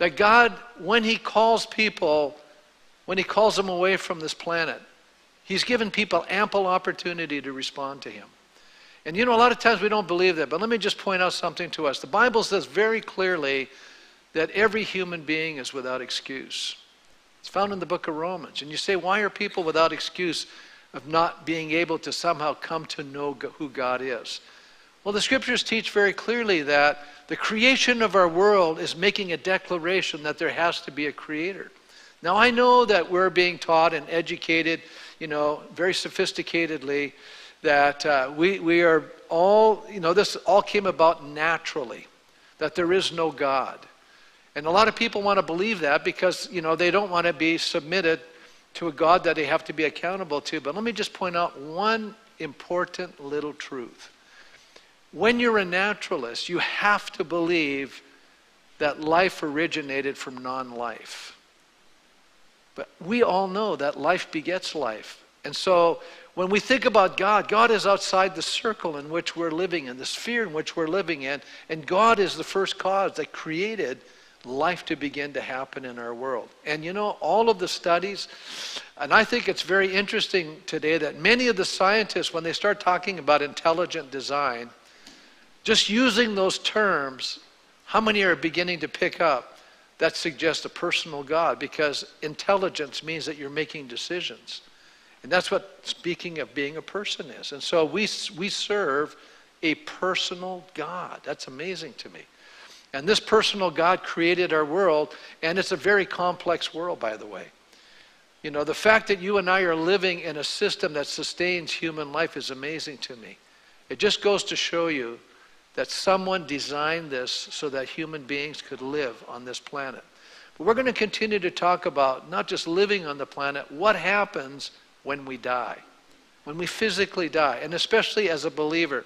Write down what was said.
that God, when He calls people, when He calls them away from this planet, He's given people ample opportunity to respond to Him. And you know, a lot of times we don't believe that, but let me just point out something to us. The Bible says very clearly that every human being is without excuse. It's found in the book of Romans. And you say, why are people without excuse of not being able to somehow come to know who God is? Well, the scriptures teach very clearly that the creation of our world is making a declaration that there has to be a creator. Now, I know that we're being taught and educated, you know, very sophisticatedly, that we are all, you know, this all came about naturally, that there is no God. And a lot of people want to believe that because, you know, they don't want to be submitted to a God that they have to be accountable to. But let me just point out one important little truth. When you're a naturalist, you have to believe that life originated from non-life. But we all know that life begets life. And so when we think about God, God is outside the circle in which we're living in, the sphere in which we're living in, and God is the first cause that created life to begin to happen in our world. And you know, all of the studies, and I think it's very interesting today that many of the scientists, when they start talking about intelligent design, just using those terms, how many are beginning to pick up that suggests a personal God? Because intelligence means that you're making decisions. And that's what speaking of being a person is. And so we serve a personal God. That's amazing to me. And this personal God created our world, and it's a very complex world, by the way. You know, the fact that you and I are living in a system that sustains human life is amazing to me. It just goes to show you that someone designed this so that human beings could live on this planet. But we're going to continue to talk about not just living on the planet, what happens when we die, when we physically die, and especially as a believer.